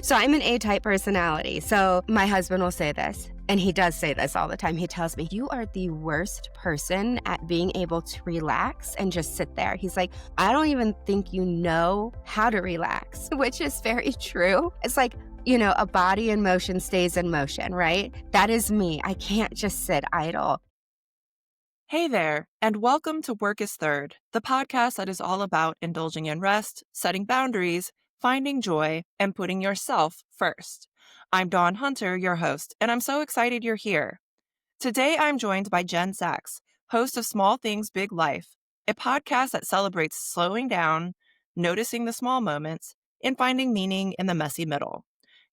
So I'm an A-type personality. So my husband will say this, and he does say this all the time. He tells me, you are the worst person at being able to relax and just sit there. He's like, I don't even think you know how to relax, which is very true. It's like, a body in motion stays in motion, right? That is me. I can't just sit idle. Hey there, and welcome to Work is Third, the podcast that is all about indulging in rest, setting boundaries, finding joy, and putting yourself first. I'm Dawn Hunter, your host, and I'm so excited you're here. Today, I'm joined by 𝐬𝐮𝐬𝐜𝐫𝐢, host of Small Things, Big Life, a podcast that celebrates slowing down, noticing the small moments, and finding meaning in the messy middle.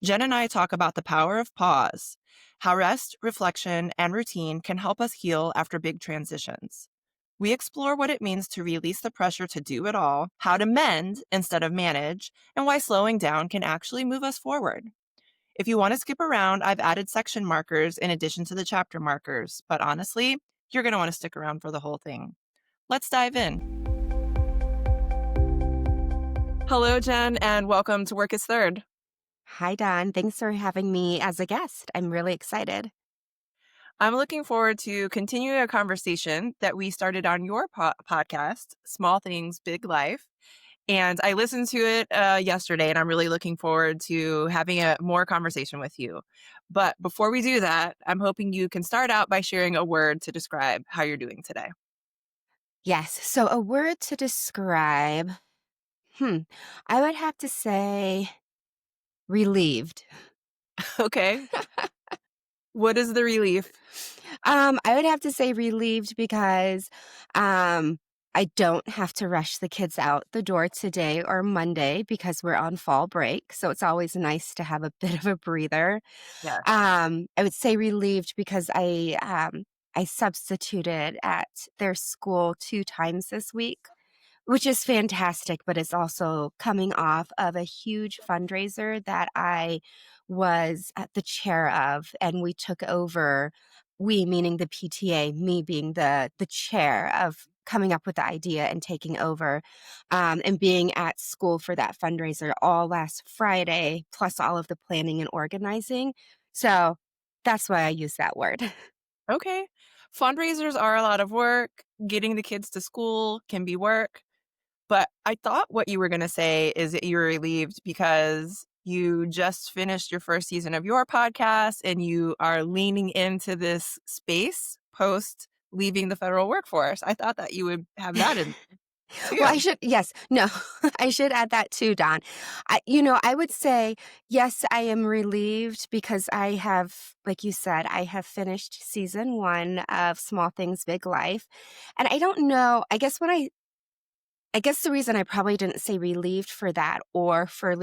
Jen and I talk about the power of pause, how rest, reflection, and routine can help us heal after big transitions. We explore what it means to release the pressure to do it all, how to mend instead of manage, and why slowing down can actually move us forward. If you want to skip around, I've added section markers in addition to the chapter markers, but honestly, you're going to want to stick around for the whole thing. Let's dive in. Hello, Jen, and welcome to Work is Third. Hi, Dawn. Thanks for having me as a guest. I'm really excited. I'm looking forward to continuing a conversation that we started on your podcast, Small Things, Big Life. And I listened to it yesterday, and I'm really looking forward to having a more conversation with you. But before we do that, I'm hoping you can start out by sharing a word to describe how you're doing today. Yes. So a word to describe, I would have to say relieved. Okay. What is the relief? I would have to say relieved because I don't have to rush the kids out the door today or Monday because we're on fall break. So it's always nice to have a bit of a breather. Yeah. I would say relieved because I substituted at their school 2 times this week, which is fantastic, but it's also coming off of a huge fundraiser that I was at the chair of, and we took over, we meaning the PTA, me being the chair of coming up with the idea and taking over, and being at school for that fundraiser all last Friday, plus all of the planning and organizing. So that's why I use that word. Okay. Fundraisers are a lot of work. Getting the kids to school can be work. But I thought what you were going to say is that you were relieved because you just finished your first season of your podcast and you are leaning into this space post leaving the federal workforce. I thought that you would have that in too. Well, I should add that too, Dawn. I would say, yes, I am relieved because I have, like you said, I have finished season 1 of Small Things, Big Life. And I don't know, I guess the reason I probably didn't say relieved for that or for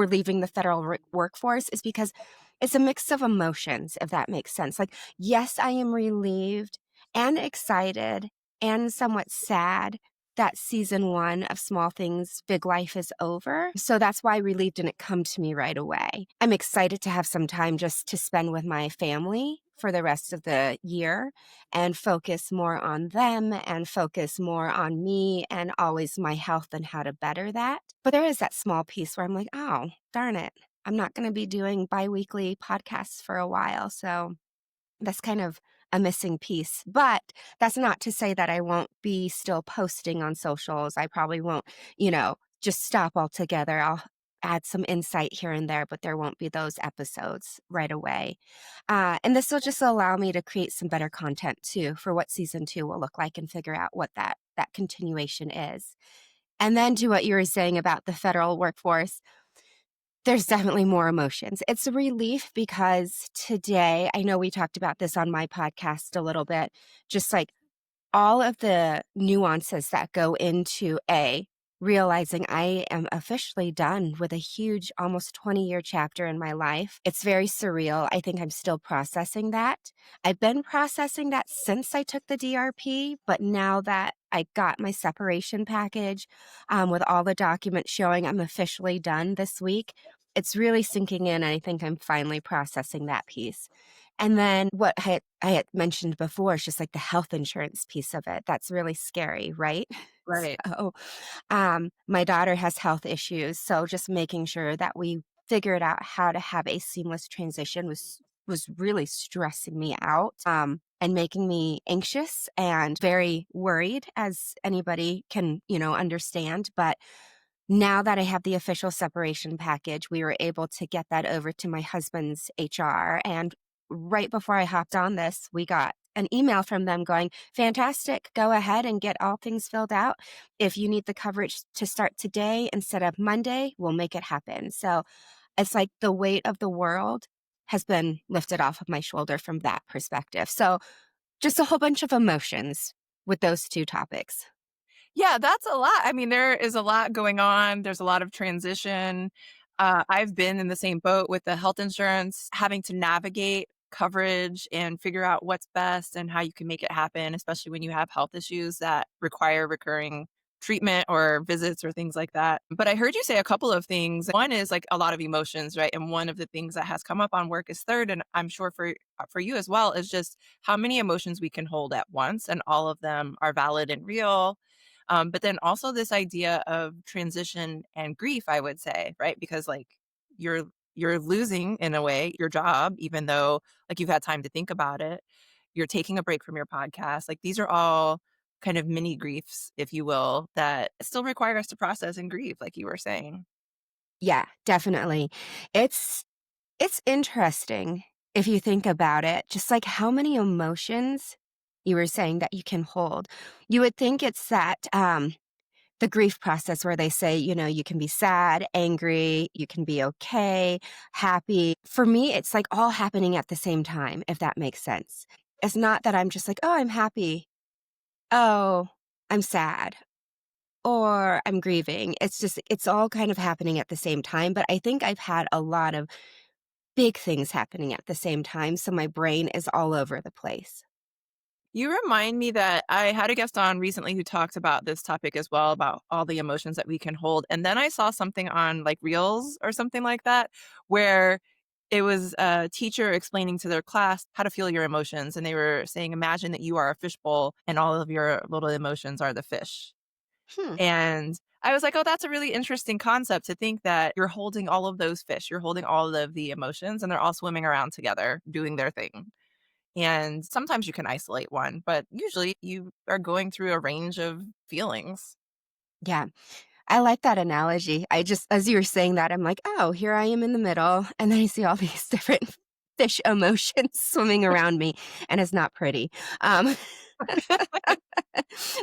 leaving the federal workforce is because it's a mix of emotions, if that makes sense. Like, yes, I am relieved and excited and somewhat sad that season 1 of Small Things, Big Life is over. So that's why relief didn't come to me right away. I'm excited to have some time just to spend with my family for the rest of the year and focus more on them and focus more on me and always my health and how to better that. But there is that small piece where I'm like, oh, darn it. I'm not going to be doing bi-weekly podcasts for a while. So that's kind of a missing piece. But that's not to say that I won't be still posting on socials. I probably won't, just stop altogether. I'll add some insight here and there, but there won't be those episodes right away. And this will just allow me to create some better content too for what season 2 will look like and figure out what that continuation is. And then to what you were saying about the federal workforce, there's definitely more emotions. It's a relief because today, I know we talked about this on my podcast a little bit, just like all of the nuances that go into realizing I am officially done with a huge, almost 20-year chapter in my life. It's very surreal. I think I'm still processing that. I've been processing that since I took the DRP, but now that I got my separation package with all the documents showing I'm officially done this week, it's really sinking in, and I think I'm finally processing that piece. And then what I had mentioned before is just like the health insurance piece of it. That's really scary, right? Right. So my daughter has health issues. So just making sure that we figured out how to have a seamless transition was really stressing me out, and making me anxious and very worried, as anybody can, understand. But now that I have the official separation package, we were able to get that over to my husband's HR. And right before I hopped on this, we got an email from them going, fantastic, go ahead and get all things filled out. If you need the coverage to start today instead of Monday, we'll make it happen. So it's like the weight of the world has been lifted off of my shoulder from that perspective. So just a whole bunch of emotions with those two topics. Yeah, that's a lot. I mean, there is a lot going on. There's a lot of transition. I've been in the same boat with the health insurance, having to navigate coverage and figure out what's best and how you can make it happen, especially when you have health issues that require recurring treatment or visits or things like that. But I heard you say a couple of things. One is like a lot of emotions, right? And one of the things that has come up on Work is Third, and I'm sure for you as well, is just how many emotions we can hold at once, and all of them are valid and real. But then also this idea of transition and grief, I would say, right? Because like you're you're losing in a way your job, even though like you've had time to think about it. You're taking a break from your podcast. Like these are all kind of mini griefs, if you will, that still require us to process and grieve, like you were saying. Yeah, definitely. It's it's interesting if you think about it, just like how many emotions you were saying that you can hold. You would think it's that the grief process where they say, you can be sad, angry, you can be okay, happy. For me, it's like all happening at the same time, if that makes sense. It's not that I'm just like, oh, I'm happy. Oh, I'm sad. Or I'm grieving. It's just, it's all kind of happening at the same time. But I think I've had a lot of big things happening at the same time. So my brain is all over the place. You remind me that I had a guest on recently who talked about this topic as well, about all the emotions that we can hold. And then I saw something on like Reels or something like that, where it was a teacher explaining to their class how to feel your emotions. And they were saying, imagine that you are a fishbowl and all of your little emotions are the fish. Hmm. And I was like, oh, that's a really interesting concept to think that you're holding all of those fish, you're holding all of the emotions, and they're all swimming around together doing their thing. And sometimes you can isolate one, but usually you are going through a range of feelings. Yeah. I like that analogy. I just, as you were saying that, I'm like, oh, here I am in the middle. And then I see all these different fish emotions swimming around me, and it's not pretty. Um,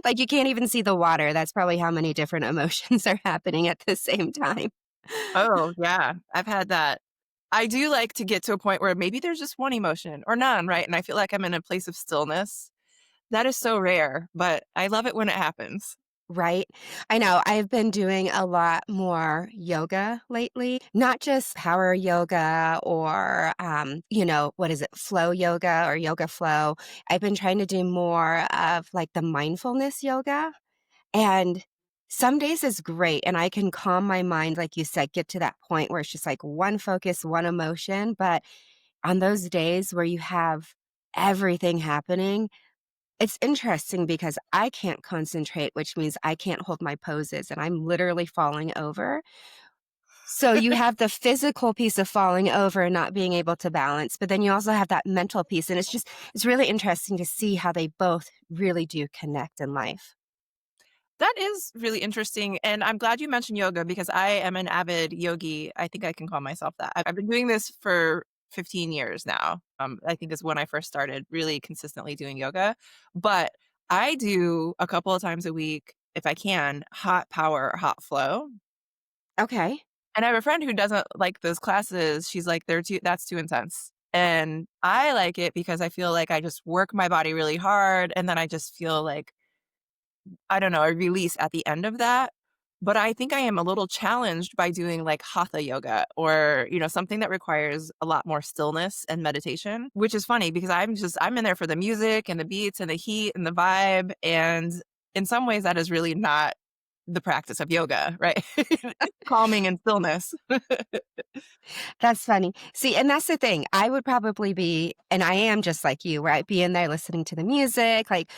like you can't even see the water. That's probably how many different emotions are happening at the same time. Oh, yeah. I've had that. I do like to get to a point where maybe there's just one emotion or none, right? And I feel like I'm in a place of stillness. That is so rare, but I love it when it happens. Right? I know. I've been doing a lot more yoga lately, not just power yoga or, what is it, flow yoga or yoga flow. I've been trying to do more of like the mindfulness yoga. And some days is great. And I can calm my mind, like you said, get to that point where it's just like one focus, one emotion. But on those days where you have everything happening, it's interesting because I can't concentrate, which means I can't hold my poses and I'm literally falling over. So you have the physical piece of falling over and not being able to balance, but then you also have that mental piece. And it's really interesting to see how they both really do connect in life. That is really interesting. And I'm glad you mentioned yoga because I am an avid yogi. I think I can call myself that. I've been doing this for 15 years now. I think is when I first started really consistently doing yoga. But I do a couple of times a week, if I can, hot power, hot flow. Okay. And I have a friend who doesn't like those classes. She's like, that's too intense. And I like it because I feel like I just work my body really hard. And then I just feel like I don't know, a release at the end of that. But I think I am a little challenged by doing like hatha yoga or, something that requires a lot more stillness and meditation, which is funny because I'm in there for the music and the beats and the heat and the vibe. And in some ways that is really not the practice of yoga, right? Calming and stillness. That's funny. See, and that's the thing. I would probably be, and I am just like you, where I'd be in there listening to the music, like,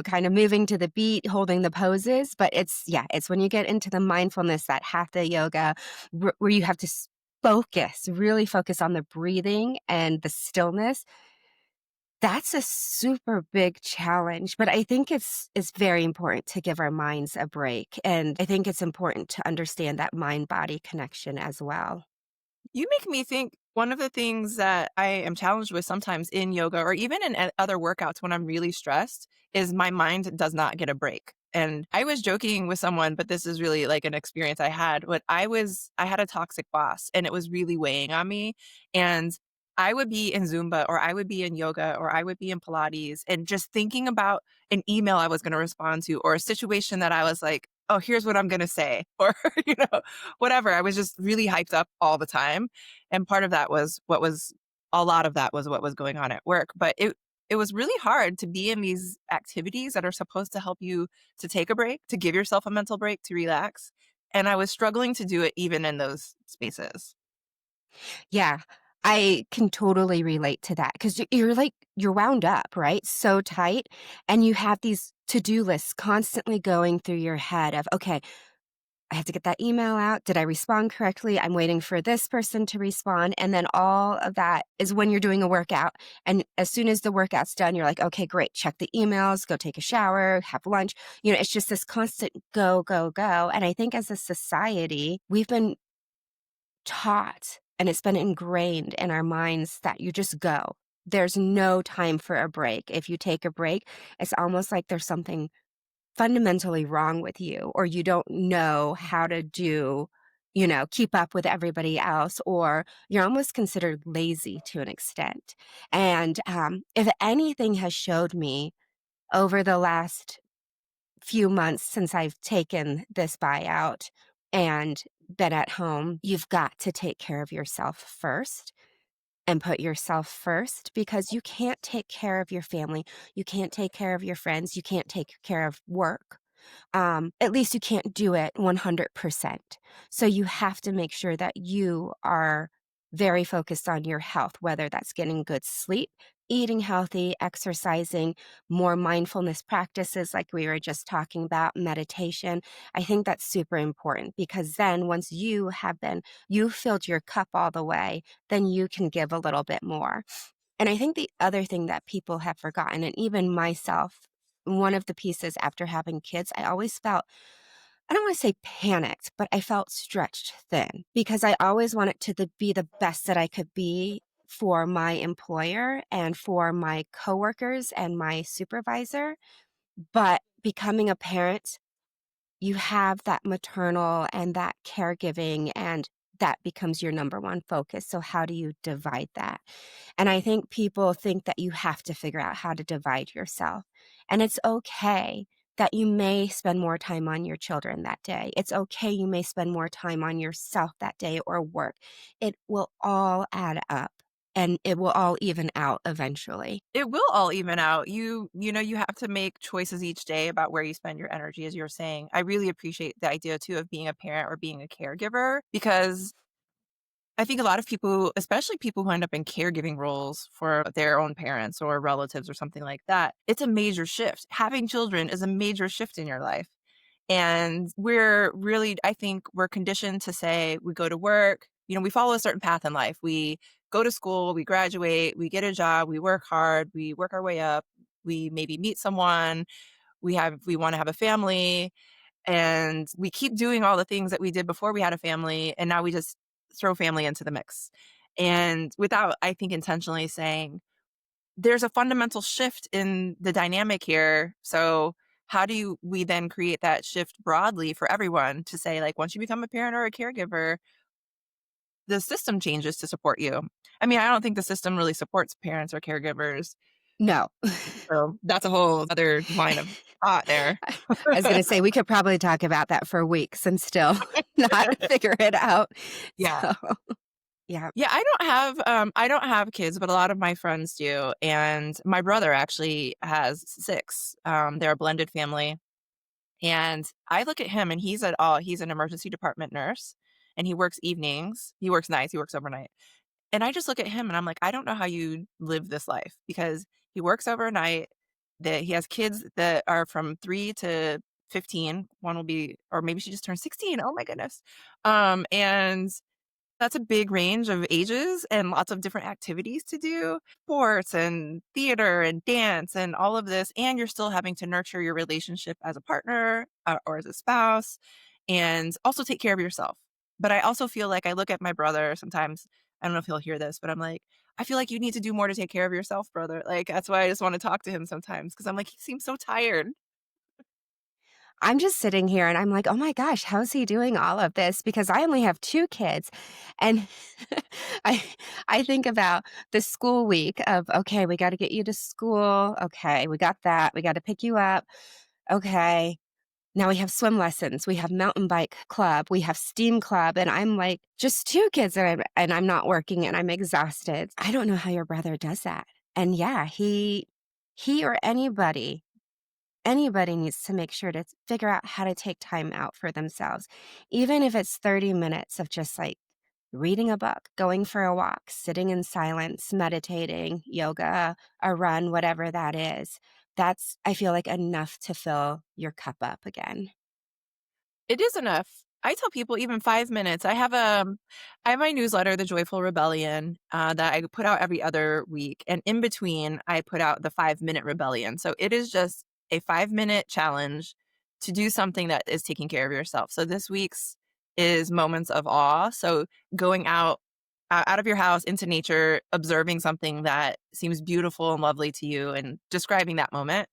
kind of moving to the beat, holding the poses. But it's when you get into the mindfulness, that hatha yoga, where you have to focus, really focus on the breathing and the stillness, that's a super big challenge, but I think it's very important to give our minds a break, and I think it's important to understand that mind-body connection as well. You make me think one of the things that I am challenged with sometimes in yoga or even in other workouts when I'm really stressed is my mind does not get a break. And I was joking with someone, but this is really like an experience I had. But I had a toxic boss and it was really weighing on me. And I would be in Zumba or I would be in yoga or I would be in Pilates and just thinking about an email I was going to respond to or a situation that I was like, oh, here's what I'm going to say or, you know, whatever. I was just really hyped up all the time. And part of that was a lot of that was what was going on at work. But it was really hard to be in these activities that are supposed to help you to take a break, to give yourself a mental break, to relax. And I was struggling to do it even in those spaces. Yeah, I can totally relate to that 'cause you're like you're wound up, right? So tight, and you have these to-do lists constantly going through your head of, "Okay, I have to get that email out. Did I respond correctly? I'm waiting for this person to respond." And then all of that is when you're doing a workout. And as soon as the workout's done, you're like, okay, great. Check the emails, go take a shower, have lunch. It's just this constant go, go, go. And I think as a society, we've been taught and it's been ingrained in our minds that you just go. There's no time for a break. If you take a break, it's almost like there's something fundamentally wrong with you, or you don't know how to keep up with everybody else, or you're almost considered lazy to an extent. And if anything has showed me over the last few months since I've taken this buyout and been at home, you've got to take care of yourself first and put yourself first because you can't take care of your family. You can't take care of your friends. You can't take care of work. At least you can't do it 100%. So you have to make sure that you are very focused on your health, whether that's getting good sleep, eating healthy, exercising, more mindfulness practices like we were just talking about, meditation. I think that's super important because then once you filled your cup all the way, then you can give a little bit more. And I think the other thing that people have forgotten, and even myself, one of the pieces after having kids, I always felt, I don't want to say panicked, but I felt stretched thin because I always wanted to be the best that I could be for my employer and for my coworkers and my supervisor. But becoming a parent, you have that maternal and that caregiving, and that becomes your number one focus. So, how do you divide that? And I think people think that you have to figure out how to divide yourself. And it's okay that you may spend more time on your children that day. It's okay you may spend more time on yourself that day or work. It will all add up and it will all even out eventually. It will all even out. You have to make choices each day about where you spend your energy, as you're saying. I really appreciate the idea too of being a parent or being a caregiver because I think a lot of people, especially people who end up in caregiving roles for their own parents or relatives or something like that, it's a major shift. Having children is a major shift in your life. And I think we're conditioned to say we go to work, we follow a certain path in life. We go to school, we graduate, we get a job, we work hard, we work our way up, we maybe meet someone, we want to have a family, and we keep doing all the things that we did before we had a family, and now we just throw family into the mix. And without, I think, intentionally saying, there's a fundamental shift in the dynamic here. So how do we then create that shift broadly for everyone to say, like, once you become a parent or a caregiver, the system changes to support you? I mean, I don't think the system really supports parents or caregivers. No. So that's a whole other line of thought there. I was gonna say we could probably talk about that for weeks and still not figure it out. Yeah. So, yeah. Yeah, I don't have kids, but a lot of my friends do. And my brother actually has 6. They're a blended family. And I look at him and he's an emergency department nurse and he works evenings. He works nights, he works overnight. And I just look at him and I'm like, I don't know how you live this life because he works overnight, that he has kids that are from 3 to 15. One will be, or maybe she just turned 16. Oh my goodness. And That's a big range of ages and lots of different activities to do, sports and theater and dance and all of this. And you're still having to nurture your relationship as a partner or as a spouse and also take care of yourself. But I also feel like I look at my brother sometimes. I don't know if he'll hear this, but I'm like, I feel like you need to do more to take care of yourself, brother. Like, that's why I just want to talk to him sometimes because I'm like, he seems so tired. I'm just sitting here and I'm like, "Oh my gosh, how's he doing all of this?" Because I only have 2 kids, and I I think about the school week of, "Okay, we gotta get you to school. Okay, we got that. We gotta pick you up. Okay, now we have swim lessons. We have mountain bike club. We have STEAM club," and I'm like, "Just 2 kids, and I'm not working, and I'm exhausted." I don't know how your brother does that. And yeah, he or anybody needs to make sure to figure out how to take time out for themselves, even if it's 30 minutes of just like reading a book, going for a walk, sitting in silence, meditating, yoga, a run, whatever that is. That's, I feel like, enough to fill your cup up again. It is enough. I tell people even 5 minutes. I have my newsletter, The Joyful Rebellion, that I put out every other week, and in between, I put out the 5-minute rebellion. So it is just a 5-minute challenge to do something that is taking care of yourself. So this week's is moments of awe. So going out of your house into nature, observing something that seems beautiful and lovely to you and describing that moment.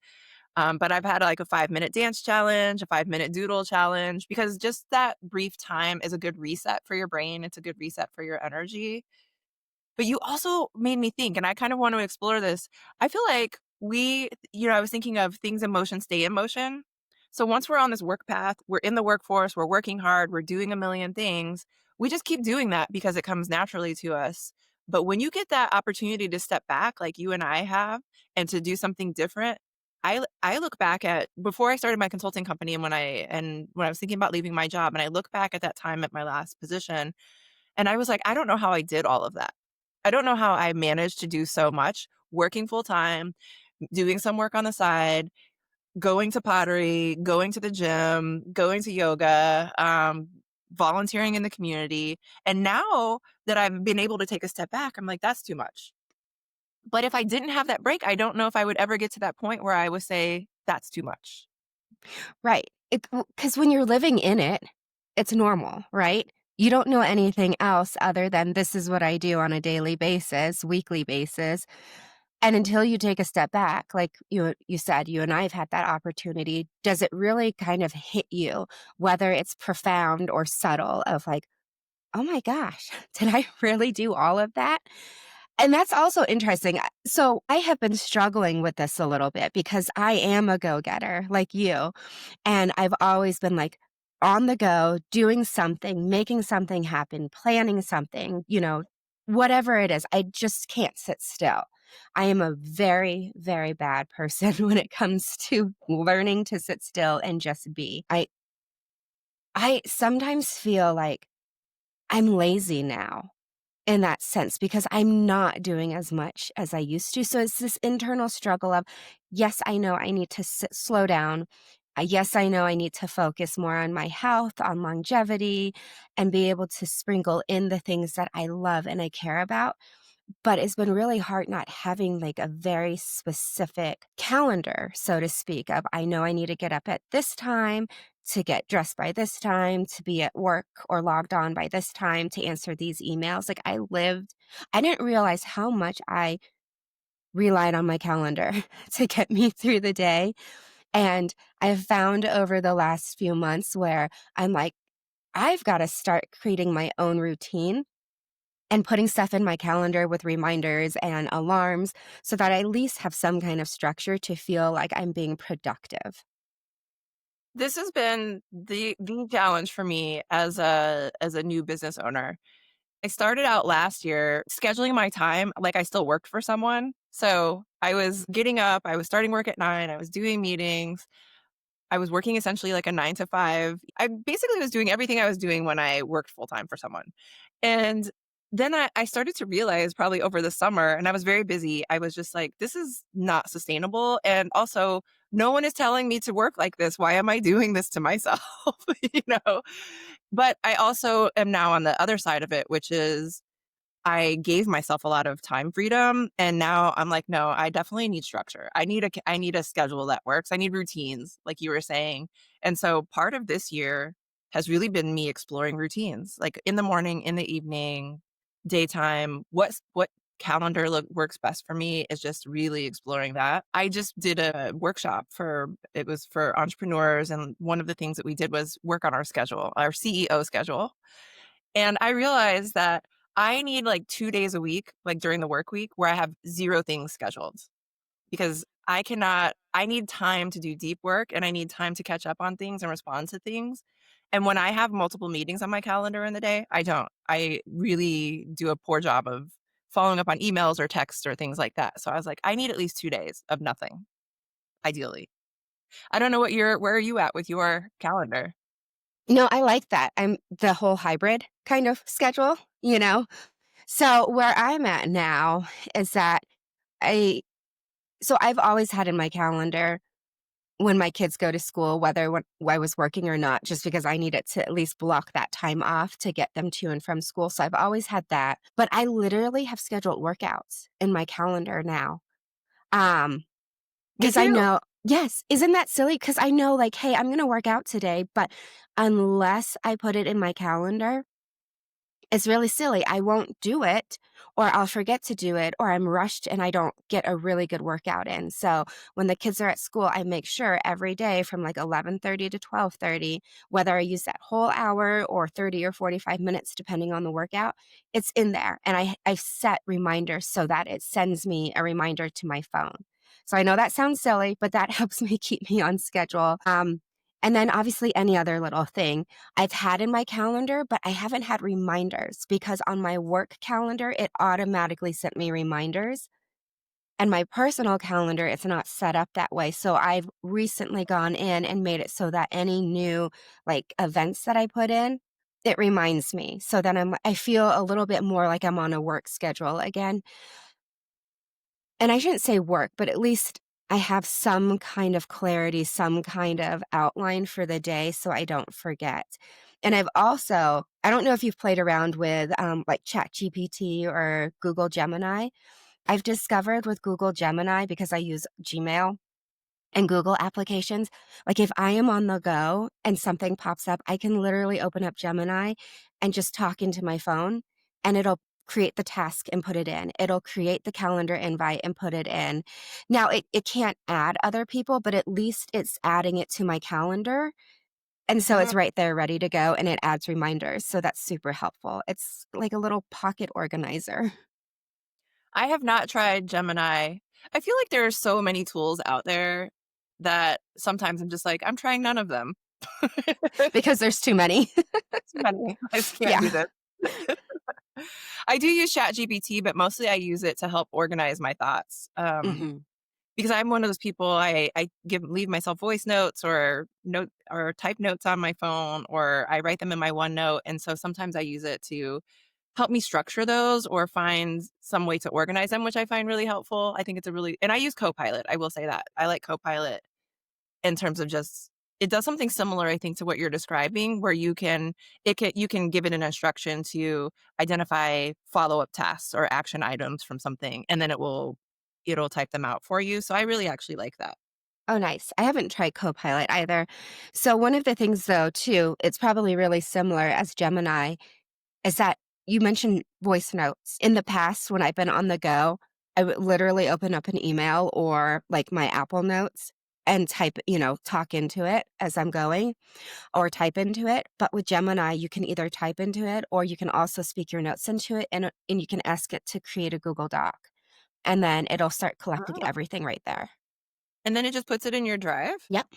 But I've had like a 5-minute dance challenge, a 5-minute doodle challenge, because just that brief time is a good reset for your brain. It's a good reset for your energy. But you also made me think, and I kind of want to explore this. I feel like I was thinking of things in motion stay in motion. So once we're on this work path, we're in the workforce, we're working hard, we're doing a million things. We just keep doing that because it comes naturally to us. But when you get that opportunity to step back, like you and I have, and to do something different, I look back at before I started my consulting company and when I was thinking about leaving my job, and I look back at that time at my last position, and I was like, I don't know how I did all of that. I don't know how I managed to do so much, working full time, doing some work on the side, going to pottery, going to the gym, going to yoga, volunteering in the community. And now that I've been able to take a step back, I'm like, that's too much. But if I didn't have that break, I don't know if I would ever get to that point where I would say, that's too much. Right. Because when you're living in it, it's normal, right? You don't know anything else other than this is what I do on a daily basis, weekly basis. And until you take a step back, like you said, you and I have had that opportunity, does it really kind of hit you, whether it's profound or subtle, of like, oh my gosh, did I really do all of that? And that's also interesting. So I have been struggling with this a little bit because I am a go getter like you. And I've always been like on the go, doing something, making something happen, planning something, whatever it is. I just can't sit still. I am a very, very bad person when it comes to learning to sit still and just be. I sometimes feel like I'm lazy now in that sense because I'm not doing as much as I used to. So it's this internal struggle of, yes, I know I need to slow down. Yes, I know I need to focus more on my health, on longevity, and be able to sprinkle in the things that I love and I care about. But it's been really hard not having like a very specific calendar, so to speak, of I know I need to get up at this time, to get dressed by this time, to be at work or logged on by this time, to answer these emails. Like I didn't realize how much I relied on my calendar to get me through the day. And I've found over the last few months where I'm like, I've got to start creating my own routine and putting stuff in my calendar with reminders and alarms so that I at least have some kind of structure to feel like I'm being productive. This has been the challenge for me as a new business owner. I started out last year scheduling my time like I still worked for someone. So I was getting up, I was starting work at 9, I was doing meetings, I was working essentially like a 9 to 5. I basically was doing everything I was doing when I worked full time for someone. And then I started to realize probably over the summer, and I was very busy. I was just like, this is not sustainable. And also, no one is telling me to work like this. Why am I doing this to myself? you know? But I also am now on the other side of it, which is I gave myself a lot of time freedom, and now I'm like, no, I definitely need structure. I need a schedule that works. I need routines, like you were saying. And so part of this year has really been me exploring routines, like in the morning, in the evening, daytime. What calendar works best for me is just really exploring that. I just did a workshop for it was for entrepreneurs, and one of the things that we did was work on our schedule, our CEO schedule. And I realized that I need like 2 days a week, like during the work week, where I have 0 things scheduled because I need time to do deep work and I need time to catch up on things and respond to things. And when I have multiple meetings on my calendar in the day, I don't. I really do a poor job of following up on emails or texts or things like that. So I was like, I need at least 2 days of nothing, ideally. I don't know where are you at with your calendar? No, I like that. I'm the whole hybrid kind of schedule, you know? So where I'm at now is that I so I've always had in my calendar when my kids go to school, whether when I was working or not, just because I needed to at least block that time off to get them to and from school. So I've always had that. But I literally have scheduled workouts in my calendar now. Um, Me because I too. know, yes, isn't that silly? Because I know, like, hey, I'm going to work out today, but unless I put it in my calendar, it's really silly. I won't do it, or I'll forget to do it, or I'm rushed and I don't get a really good workout in. So when the kids are at school, I make sure every day from like 11:30 to 12:30, whether I use that whole hour or 30 or 45 minutes, depending on the workout, it's in there. And I set reminders so that it sends me a reminder to my phone. So I know that sounds silly, but that helps me keep me on schedule. And then obviously any other little thing. I've had in my calendar, but I haven't had reminders because on my work calendar, it automatically sent me reminders. And my personal calendar, it's not set up that way. So I've recently gone in and made it so that any new like events that I put in, it reminds me. So then I feel a little bit more like I'm on a work schedule again. And I shouldn't say work, but at least I have some kind of clarity, some kind of outline for the day so I don't forget. And I don't know if you've played around with like ChatGPT or Google Gemini. I've discovered with Google Gemini, because I use Gmail and Google applications, like if I am on the go and something pops up, I can literally open up Gemini and just talk into my phone and it'll create the task and put it in. It'll create the calendar invite and put it in. Now, it can't add other people, but at least it's adding it to my calendar. And so Mhm. it's right there ready to go and it adds reminders. So that's super helpful. It's like a little pocket organizer. I have not tried Gemini. I feel like there are so many tools out there that sometimes I'm just like, I'm trying none of them. Because there's too many. Too many. I just can't do Yeah. this. I do use ChatGPT, but mostly I use it to help organize my thoughts. Hmm. Because I'm one of those people I leave myself voice notes or type notes on my phone or I write them in my OneNote. And so sometimes I use it to help me structure those or find some way to organize them, which I find really helpful. I think it's a really and I use Copilot. I will say that. I like Copilot in terms of just it does something similar, I think, to what you're describing, where you can give it an instruction to identify follow-up tasks or action items from something, and then it'll type them out for you. So I really actually like that. Oh, nice. I haven't tried Copilot either. So one of the things though, too, it's probably really similar as Gemini, is that you mentioned voice notes. In the past, when I've been on the go, I would literally open up an email or like my Apple Notes and type, talk into it as I'm going or type into it. But with Gemini, you can either type into it or you can also speak your notes into it and you can ask it to create a Google Doc. And then it'll start collecting Oh. everything right there. And then it just puts it in your drive? Yep.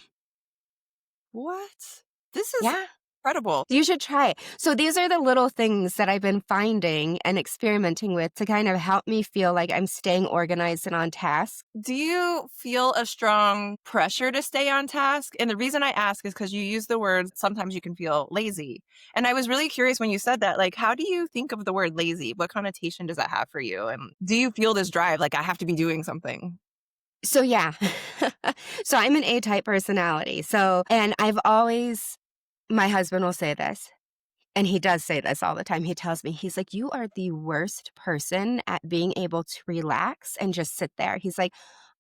What? This is Yeah. incredible. You should try it. So these are the little things that I've been finding and experimenting with to kind of help me feel like I'm staying organized and on task. Do you feel a strong pressure to stay on task? And the reason I ask is because you use the word, sometimes you can feel lazy. And I was really curious when you said that, like, how do you think of the word lazy? What connotation does that have for you? And do you feel this drive, like, I have to be doing something? So yeah. So I'm an A-type personality. So, and I've always, my husband will say this, and he does say this all the time. He tells me, he's like, you are the worst person at being able to relax and just sit there. He's like,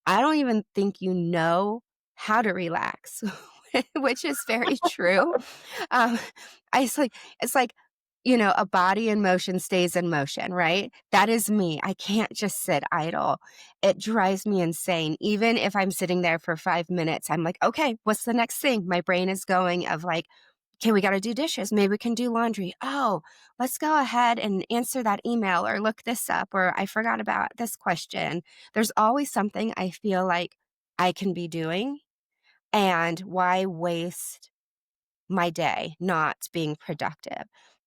I don't even think you know how to relax, which is very true. Um, it's like, a body in motion stays in motion, right? That is me. I can't just sit idle. It drives me insane. Even if I'm sitting there for 5 minutes, I'm like, okay, what's the next thing? My brain is going of like, okay, we got to do dishes. Maybe we can do laundry. Oh, let's go ahead and answer that email or look this up, or I forgot about this question. There's always something I feel like I can be doing. And why waste my day not being productive?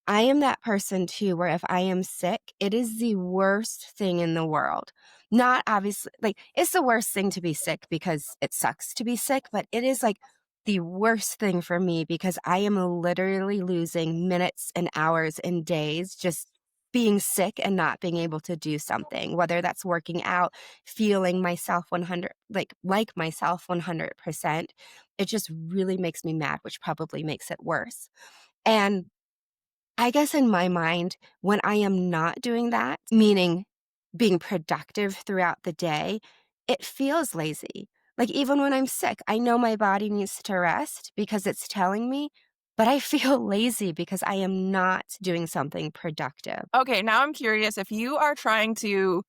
I am that person too, where if I am sick, it is the worst thing in the world. Not obviously, like, it's the worst thing to be sick because it sucks to be sick, but it is like the worst thing for me because I am literally losing minutes and hours and days just being sick and not being able to do something, whether that's working out, feeling myself 100, like myself 100%. It just really makes me mad, which probably makes it worse. And I guess in my mind, when I am not doing that, meaning being productive throughout the day, it feels lazy. Like even when I'm sick, I know my body needs to rest because it's telling me, but I feel lazy because I am not doing something productive. Okay, now I'm curious if you are trying to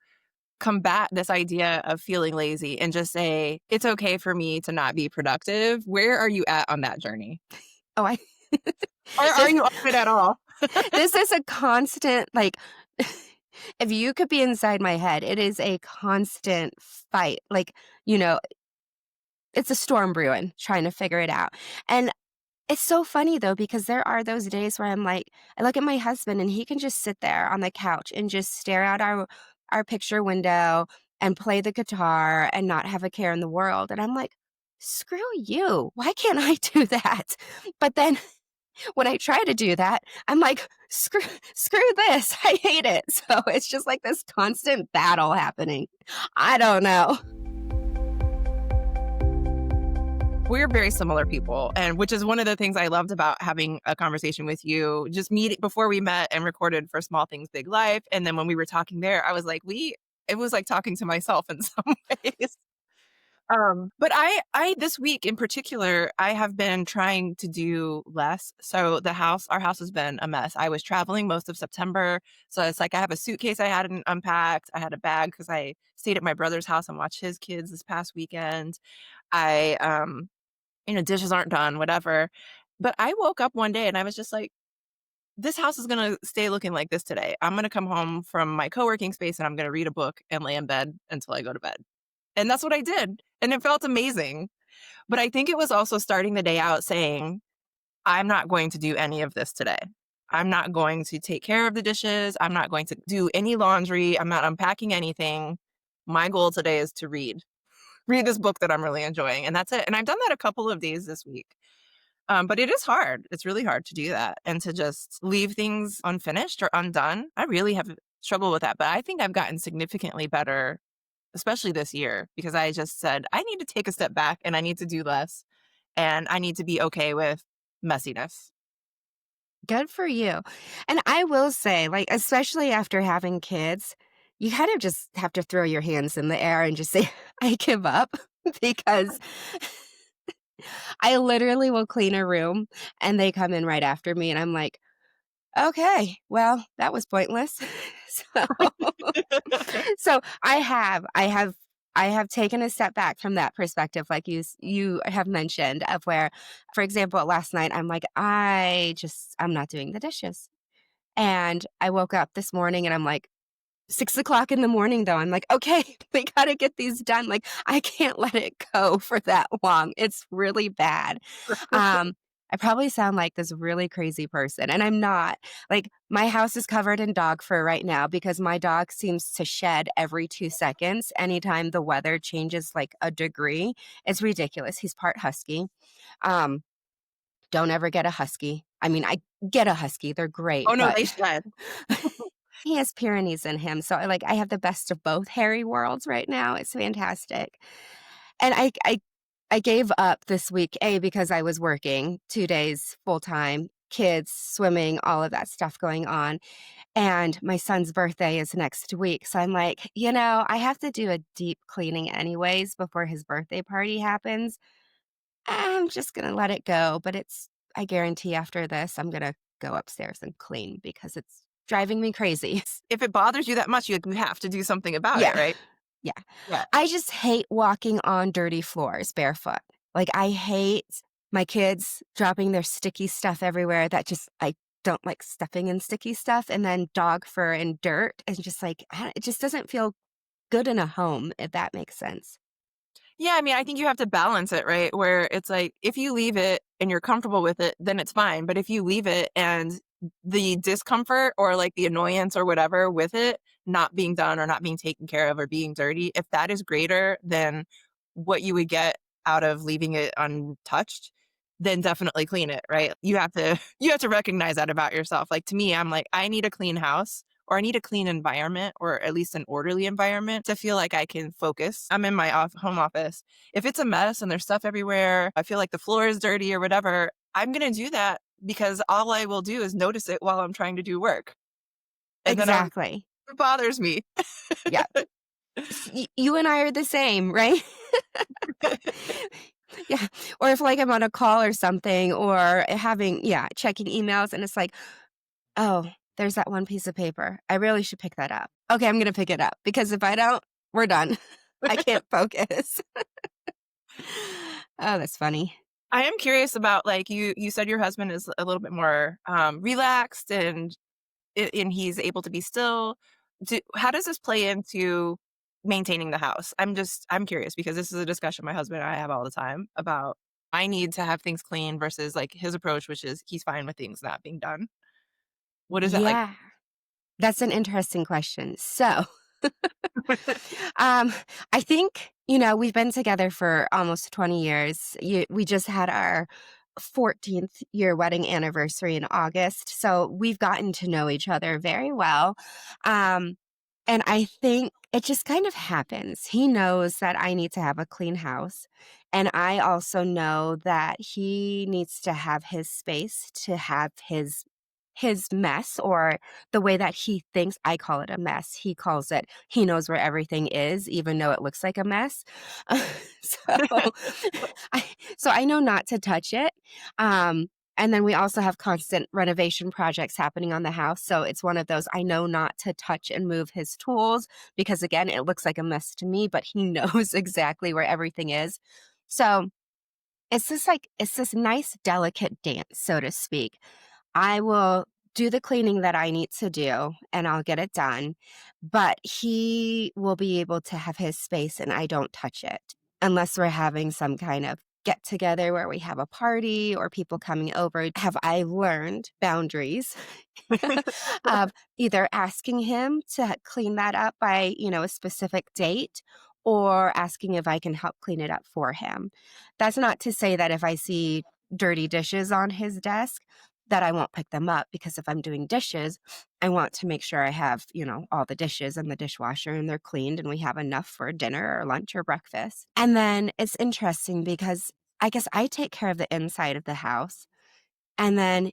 combat this idea of feeling lazy and just say, it's okay for me to not be productive. Where are you at on that journey? Oh, I Or are this you on it at all? this is a constant, like, if you could be inside my head, it is a constant fight. Like, you know, it's a storm brewing, trying to figure it out. And it's so funny though, because there are those days where I'm like, I look at my husband and he can just sit there on the couch and just stare out our picture window and play the guitar and not have a care in the world. And I'm like, screw you. Why can't I do that? But then when I try to do that, I'm like, screw this. I hate it. So it's just like this constant battle happening. I don't know. We're very similar people, and which is one of the things I loved about having a conversation with you. Just meeting before we met and recorded for Small Things Big Life, and then when we were talking there, I was like, it was like talking to myself in some ways. But I this week in particular, I have been trying to do less. So our house has been a mess. I was traveling most of September, so it's like I have a suitcase I hadn't unpacked. I had a bag because I stayed at my brother's house and watched his kids this past weekend. I dishes aren't done, whatever. But I woke up one day and I was just like, this house is going to stay looking like this today. I'm going to come home from my co-working space and I'm going to read a book and lay in bed until I go to bed. And that's what I did. And it felt amazing. But I think it was also starting the day out saying, I'm not going to do any of this today. I'm not going to take care of the dishes. I'm not going to do any laundry. I'm not unpacking anything. My goal today is to read this book that I'm really enjoying. And that's it. And I've done that a couple of days this week. But it is hard. It's really hard to do that and to just leave things unfinished or undone. I really have struggled with that. But I think I've gotten significantly better, especially this year, because I just said, I need to take a step back and I need to do less. And I need to be okay with messiness. Good for you. And I will say, like, especially after having kids, you kind of just have to throw your hands in the air and just say, I give up because I literally will clean a room and they come in right after me. And I'm like, okay, well, that was pointless. So, so I have taken a step back from that perspective, like you have mentioned, of where, for example, last night I'm like, I'm not doing the dishes, and I woke up this morning and I'm like, 6 o'clock in the morning though. I'm like, okay, we gotta get these done. Like I can't let it go for that long. It's really bad. Um, I probably sound like this really crazy person, and I'm not. Like, my house is covered in dog fur right now because my dog seems to shed every 2 seconds anytime the weather changes like a degree. It's ridiculous. He's part husky. Um, don't ever get a husky. I mean, I get a husky. They're great, Oh, no, but they shed. he has Pyrenees in him. So I have the best of both hairy worlds right now. It's fantastic. And I gave up this week, because I was working 2 days full time, kids, swimming, all of that stuff going on. And my son's birthday is next week. So I'm like, I have to do a deep cleaning anyways before his birthday party happens. I'm just going to let it go. But I guarantee after this, I'm going to go upstairs and clean because it's driving me crazy. If it bothers you that much, you have to do something about it, Yeah. right? Yeah. Yeah. I just hate walking on dirty floors barefoot. Like, I hate my kids dropping their sticky stuff everywhere. I don't like stepping in sticky stuff. And then dog fur and dirt. And just like, it just doesn't feel good in a home, if that makes sense. Yeah, I mean, I think you have to balance it, right? Where it's like, if you leave it and you're comfortable with it, then it's fine. But if you leave it and the discomfort or like the annoyance or whatever with it not being done or not being taken care of or being dirty, if that is greater than what you would get out of leaving it untouched, then definitely clean it, right? You have to recognize that about yourself. Like, to me, I'm like, I need a clean house, or I need a clean environment, or at least an orderly environment to feel like I can focus. I'm in my home office. If it's a mess and there's stuff everywhere, I feel like the floor is dirty or whatever, I'm going to do that because all I will do is notice it while I'm trying to do work. And then Exactly. it bothers me. Yeah. You and I are the same, right? Yeah. Or if I'm on a call or something, or checking emails, and it's like, oh, there's that one piece of paper. I really should pick that up. Okay, I'm going to pick it up because if I don't, we're done. I can't focus. Oh, that's funny. I am curious about, like, you said your husband is a little bit more relaxed and he's able to be still. How does this play into maintaining the house? I'm curious because this is a discussion my husband and I have all the time about I need to have things clean versus like his approach, which is he's fine with things not being done. What is that like? Yeah, that's an interesting question. So, um, I think, we've been together for almost 20 years. We just had our 14th year wedding anniversary in August. So we've gotten to know each other very well. Um, and I think it just kind of happens. He knows that I need to have a clean house. And I also know that he needs to have his space to have his mess, or the way that he thinks. I call it a mess. He calls it, he knows where everything is, even though it looks like a mess. so, I, so I know not to touch it. Um, and then we also have constant renovation projects happening on the house. So it's one of those, I know not to touch and move his tools because, again, it looks like a mess to me, but he knows exactly where everything is. So it's this nice, delicate dance, so to speak. I will do the cleaning that I need to do and I'll get it done, but he will be able to have his space and I don't touch it unless we're having some kind of get together where we have a party or people coming over. Have I learned boundaries of either asking him to clean that up by, a specific date, or asking if I can help clean it up for him. That's not to say that if I see dirty dishes on his desk, that I won't pick them up, because if I'm doing dishes, I want to make sure I have, all the dishes in the dishwasher and they're cleaned and we have enough for dinner or lunch or breakfast. And then it's interesting because I guess I take care of the inside of the house, and then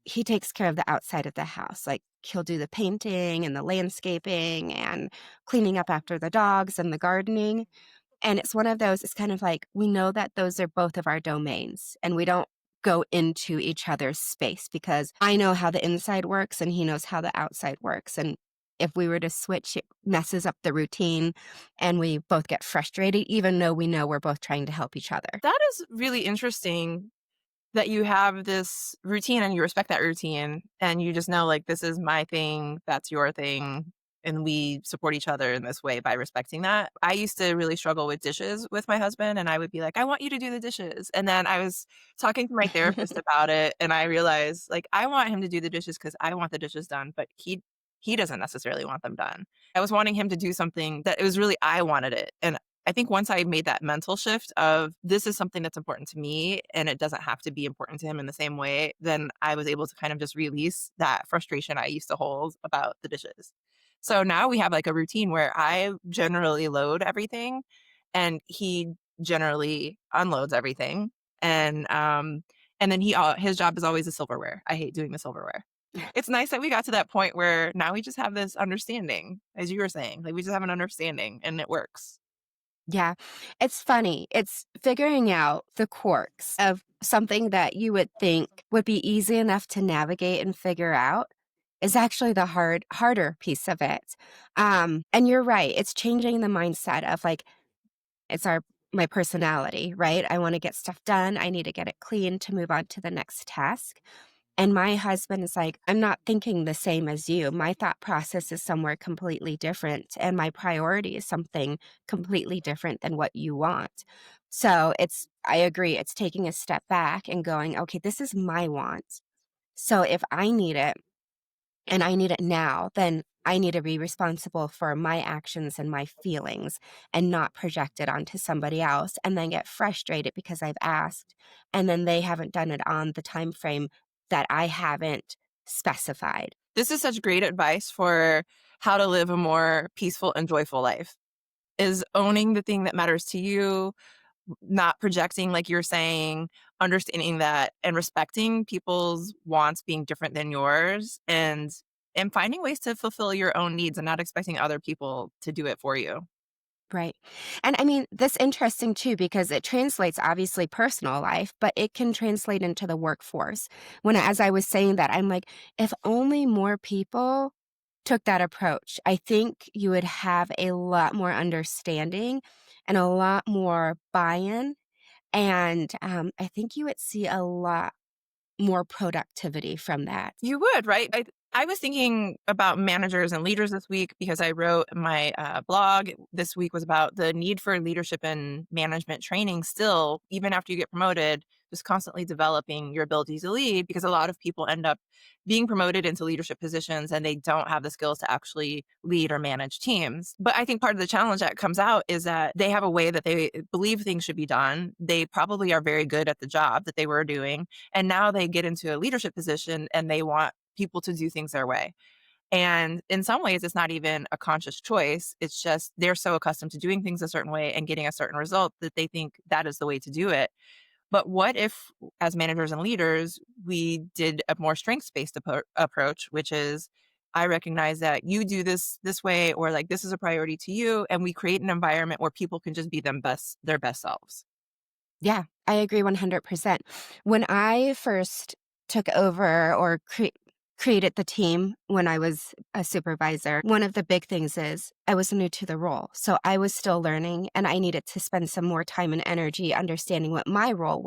he takes care of the outside of the house. Like, he'll do the painting and the landscaping and cleaning up after the dogs and the gardening. And it's one of those, it's kind of like, we know that those are both of our domains and we don't go into each other's space, because I know how the inside works and he knows how the outside works. And if we were to switch, it messes up the routine and we both get frustrated, even though we know we're both trying to help each other. That is really interesting that you have this routine and you respect that routine and you just know, like, this is my thing, that's your thing. and we support each other in this way by respecting that. I used to really struggle with dishes with my husband, and I would be like, I want you to do the dishes. And then I was talking to my therapist about it, and I realized like I want him to do the dishes because I want the dishes done, but he doesn't necessarily want them done. I was wanting him to do something that it was really I wanted it. And I think once I made that mental shift of this is something that's important to me and it doesn't have to be important to him in the same way, then I was able to kind of just release that frustration I used to hold about the dishes. So now we have like a routine where I generally load everything and he generally unloads everything. And then his job is always the silverware. I hate doing the silverware. It's nice that we got to that point where now we just have this understanding, as you were saying, like we just have an understanding and it works. Yeah, it's funny. It's figuring out the quirks of something that you would think would be easy enough to navigate and figure out is actually the harder piece of it. And you're right. It's changing the mindset of like, it's my personality, right? I want to get stuff done. I need to get it clean to move on to the next task. And my husband is like, I'm not thinking the same as you. My thought process is somewhere completely different, and my priority is something completely different than what you want. So I agree, it's taking a step back and going, okay, this is my want. So if I need it, and I need it now, then I need to be responsible for my actions and my feelings and not project it onto somebody else and then get frustrated because I've asked and then they haven't done it on the time frame that I haven't specified. This is such great advice for how to live a more peaceful and joyful life is owning the thing that matters to you, not projecting like you're saying, understanding that and respecting people's wants being different than yours and finding ways to fulfill your own needs and not expecting other people to do it for you. Right. And I mean, that's interesting too, because it translates obviously personal life, but it can translate into the workforce. As I was saying that, I'm like, if only more people took that approach, I think you would have a lot more understanding and a lot more buy in. And I think you would see a lot more productivity from that. You would, right? I was thinking about managers and leaders this week because I wrote my blog this week was about the need for leadership and management training still, even after you get promoted, just constantly developing your ability to lead because a lot of people end up being promoted into leadership positions and they don't have the skills to actually lead or manage teams. But I think part of the challenge that comes out is that they have a way that they believe things should be done. They probably are very good at the job that they were doing. And now they get into a leadership position and they want people to do things their way. And in some ways, it's not even a conscious choice. It's just they're so accustomed to doing things a certain way and getting a certain result that they think that is the way to do it. But what if, as managers and leaders, we did a more strengths-based approach, which is I recognize that you do this way, or like this is a priority to you, and we create an environment where people can just be their best selves. Yeah, I agree 100%. When I first took over or created the team when I was a supervisor, one of the big things is I was new to the role. So I was still learning and I needed to spend some more time and energy understanding what my role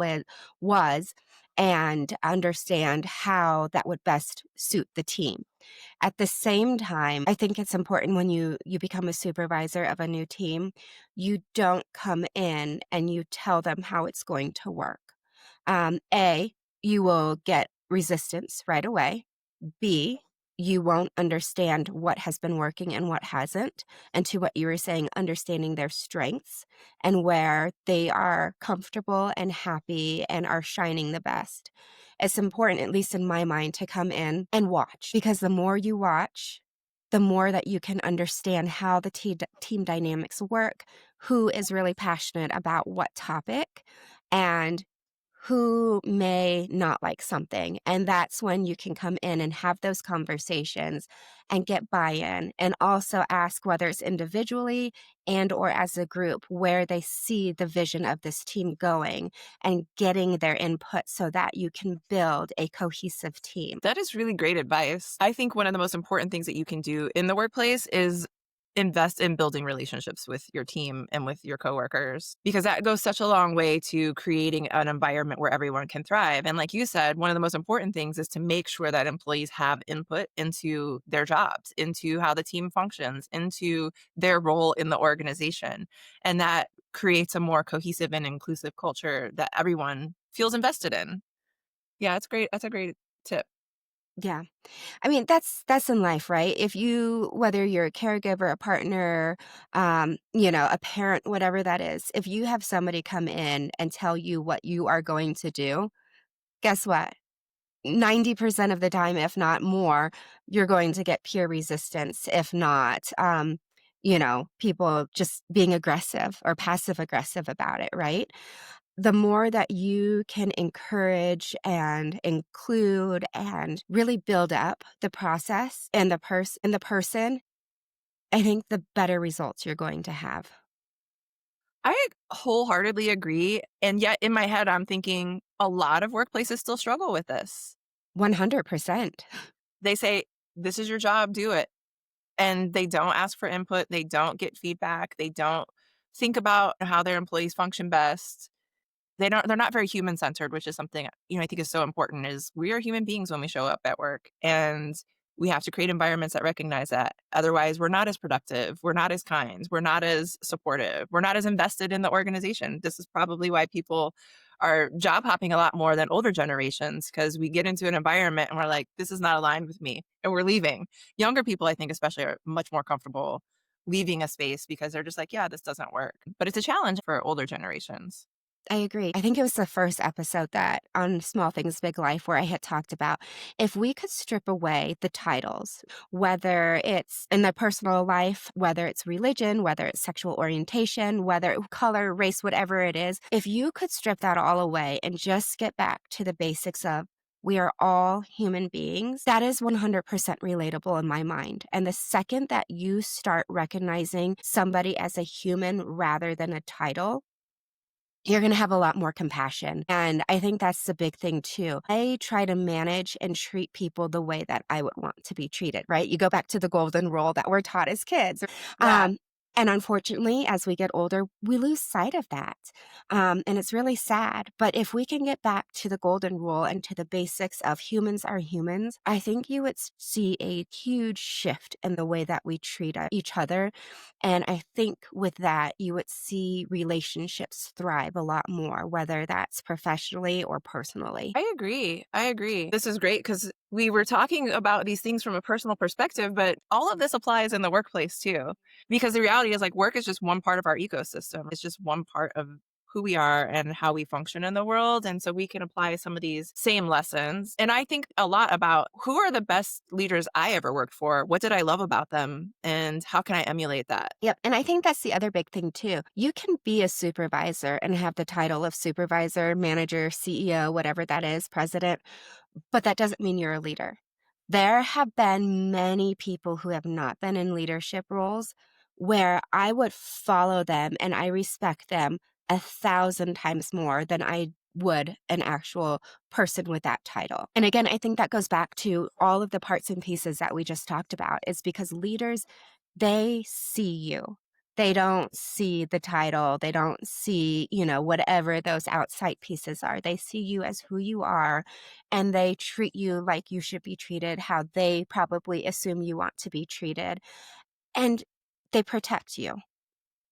was and understand how that would best suit the team. At the same time, I think it's important when you become a supervisor of a new team, you don't come in and you tell them how it's going to work. A, you will get resistance right away. B, you won't understand what has been working and what hasn't. And to what you were saying, understanding their strengths and where they are comfortable and happy and are shining the best. It's important, at least in my mind, to come in and watch because the more you watch, the more that you can understand how the team dynamics work, who is really passionate about what topic, and who may not like something. And that's when you can come in and have those conversations and get buy-in and also ask whether it's individually and or as a group where they see the vision of this team going and getting their input so that you can build a cohesive team. That is really great advice. I think one of the most important things that you can do in the workplace is invest in building relationships with your team and with your coworkers because that goes such a long way to creating an environment where everyone can thrive. And like you said, one of the most important things is to make sure that employees have input into their jobs, into how the team functions, into their role in the organization. And that creates a more cohesive and inclusive culture that everyone feels invested in. Yeah, it's great. That's a great tip. Yeah. I mean, that's in life, right? If you whether you're a caregiver, a partner, a parent, whatever that is, if you have somebody come in and tell you what you are going to do, guess what? 90% of the time, if not more, you're going to get peer resistance, if not, people just being aggressive or passive aggressive about it, right? The more that you can encourage and include and really build up the process and the person, I think the better results you're going to have. I wholeheartedly agree. And yet in my head, I'm thinking a lot of workplaces still struggle with this. 100%. They say, this is your job, do it. And they don't ask for input. They don't get feedback. They don't think about how their employees function best. They're not very human centered, which is something, I think is so important is we are human beings when we show up at work. And we have to create environments that recognize that. Otherwise, we're not as productive. We're not as kind. We're not as supportive. We're not as invested in the organization. This is probably why people are job hopping a lot more than older generations because we get into an environment and we're like, this is not aligned with me. And we're leaving. Younger people, I think, especially, are much more comfortable leaving a space because they're just like, yeah, this doesn't work. But it's a challenge for older generations. I agree. I think it was the first episode that on Small Things, Big Life where I had talked about if we could strip away the titles, whether it's in the personal life, whether it's religion, whether it's sexual orientation, whether it's color, race, whatever it is, if you could strip that all away and just get back to the basics of we are all human beings, that is 100% relatable in my mind. And the second that you start recognizing somebody as a human rather than a title, you're going to have a lot more compassion. And I think that's the big thing too. I try to manage and treat people the way that I would want to be treated, right? You go back to the golden rule that we're taught as kids. Yeah. Um, and unfortunately, as we get older, we lose sight of that. And it's really sad. But if we can get back to the golden rule and to the basics of humans are humans, I think you would see a huge shift in the way that we treat each other. And I think with that, you would see relationships thrive a lot more, whether that's professionally or personally. I agree. I agree. This is great because we were talking about these things from a personal perspective, but all of this applies in the workplace too. Because the reality is, like, work is just one part of our ecosystem. It's just one part of who we are and how we function in the world. And so we can apply some of these same lessons. And I think a lot about who are the best leaders I ever worked for? What did I love about them? And how can I emulate that? Yep. And I think that's the other big thing too. You can be a supervisor and have the title of supervisor, manager, CEO, whatever that is, president, but that doesn't mean you're a leader. There have been many people who have not been in leadership roles where I would follow them and I respect them 1,000 times more than I would an actual person with that title. And again, I think that goes back to all of the parts and pieces that we just talked about, is because leaders, they see you. They don't see the title. They don't see, whatever those outside pieces are. They see you as who you are, and they treat you like you should be treated, how they probably assume you want to be treated. And they protect you.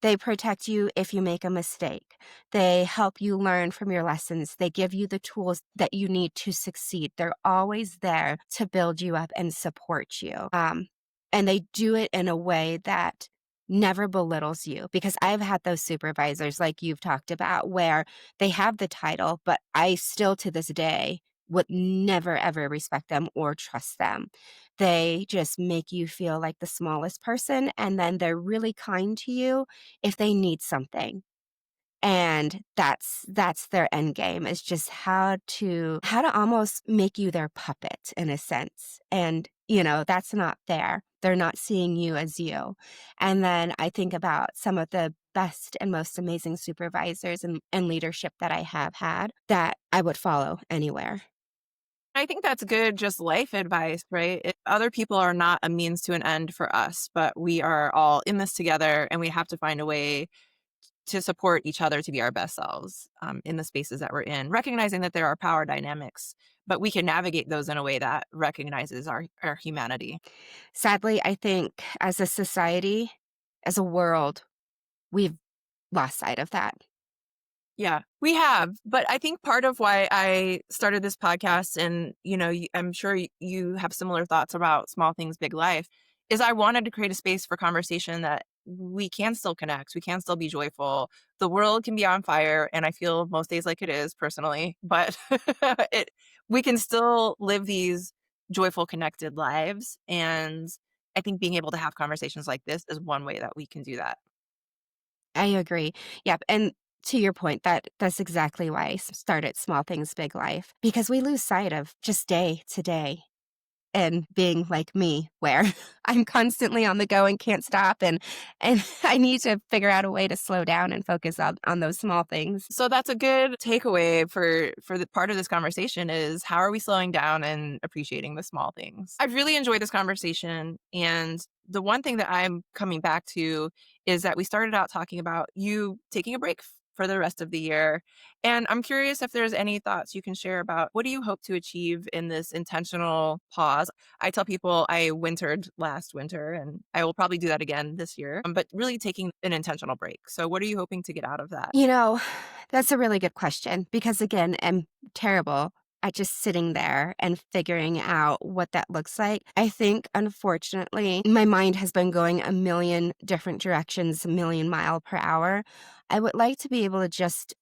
They protect you if you make a mistake. They help you learn from your lessons. They give you the tools that you need to succeed. They're always there to build you up and support you. And they do it in a way that never belittles you, because I've had those supervisors like you've talked about where they have the title, but I still to this day would never ever respect them or trust them. They just make you feel like the smallest person, and then they're really kind to you if they need something. And that's their end game, is just how to almost make you their puppet in a sense. And, that's not fair. They're not seeing you as you. And then I think about some of the best and most amazing supervisors and leadership that I have had that I would follow anywhere. I think that's good, just life advice, right? Other people are not a means to an end for us, but we are all in this together and we have to find a way to support each other to be our best selves in the spaces that we're in, recognizing that there are power dynamics, but we can navigate those in a way that recognizes our humanity. Sadly, I think as a society, as a world, we've lost sight of that. Yeah, we have. But I think part of why I started this podcast, and, I'm sure you have similar thoughts about small things, big life, is I wanted to create a space for conversation that we can still connect. We can still be joyful. The world can be on fire. And I feel most days like it is personally, but we can still live these joyful, connected lives. And I think being able to have conversations like this is one way that we can do that. I agree. Yep, and to your point, that's exactly why I started Small Things Big Life, because we lose sight of just day to day and being like me, where I'm constantly on the go and can't stop, and I need to figure out a way to slow down and focus on those small things. So that's a good takeaway for the part of this conversation is how are we slowing down and appreciating the small things? I've really enjoyed this conversation. And the one thing that I'm coming back to is that we started out talking about you taking a break for the rest of the year. And I'm curious if there's any thoughts you can share about what do you hope to achieve in this intentional pause? I tell people I wintered last winter and I will probably do that again this year, but really taking an intentional break. So, what are you hoping to get out of that? You know, that's a really good question because, again, I'm terrible at just sitting there and figuring out what that looks like. I think, unfortunately, my mind has been going a million different directions, a million mile per hour. I would like to be able to just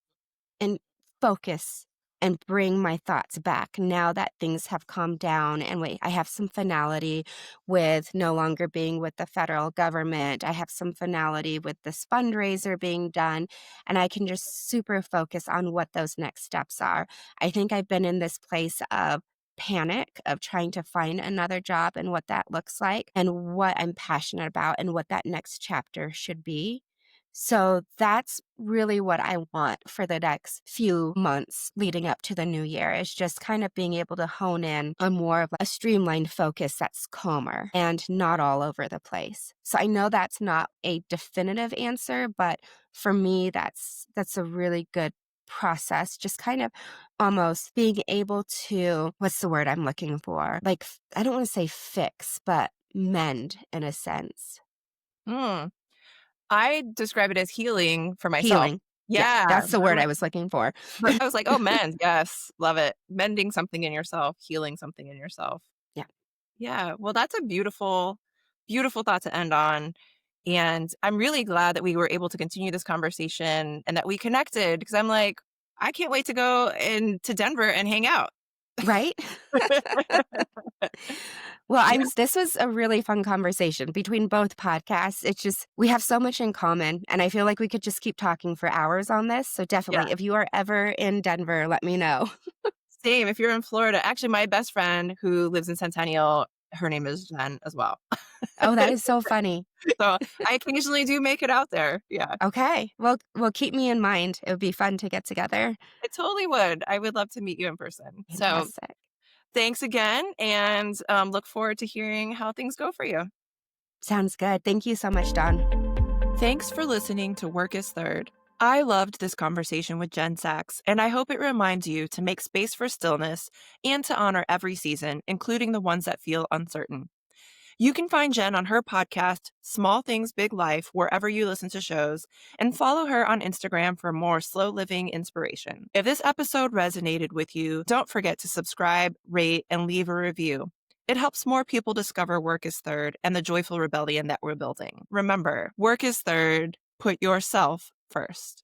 and focus and bring my thoughts back now that things have calmed down and wait, I have some finality with no longer being with the federal government. I have some finality with this fundraiser being done, and I can just super focus on what those next steps are. I think I've been in this place of panic of trying to find another job and what that looks like and what I'm passionate about and what that next chapter should be. So that's really what I want for the next few months leading up to the new year is just kind of being able to hone in on more of a streamlined focus that's calmer and not all over the place. So I know that's not a definitive answer, but for me that's a really good process, just kind of almost being able to, what's the word I'm looking for? Like I don't want to say fix, but mend in a sense. Hmm. I describe it as healing for myself. Healing. Yeah, Yeah, that's the word I was looking for. but I was like, "Oh, mend, yes, love it." Mending something in yourself, healing something in yourself. Yeah. Yeah, well, that's a beautiful, beautiful thought to end on, and I'm really glad that we were able to continue this conversation and that we connected because I'm like, I can't wait to go to Denver and hang out. Right? Well, Yeah, this was a really fun conversation between both podcasts. It's just we have so much in common, and I feel like we could just keep talking for hours on this. So yeah. definitely, if you are ever in Denver, let me know. Same, if you're in Florida. Actually, my best friend who lives in Centennial, her name is Jen as well. Oh, that is so funny. So, I occasionally do make it out there. Yeah, Okay. Well, keep me in mind. It would be fun to get together. I totally would. I would love to meet you in person. So, Fantastic. thanks again, and, look forward to hearing how things go for you. Sounds good. Thank you so much, Dawn. Thanks for listening to Work is Third. I loved this conversation with Jen Sachs, and I hope it reminds you to make space for stillness and to honor every season, including the ones that feel uncertain. You can find Jen on her podcast, Small Things, Big Life, wherever you listen to shows, and follow her on Instagram for more slow living inspiration. If this episode resonated with you, don't forget to subscribe, rate, and leave a review. It helps more people discover Work is Third and the joyful rebellion that we're building. Remember, work is third, put yourself first.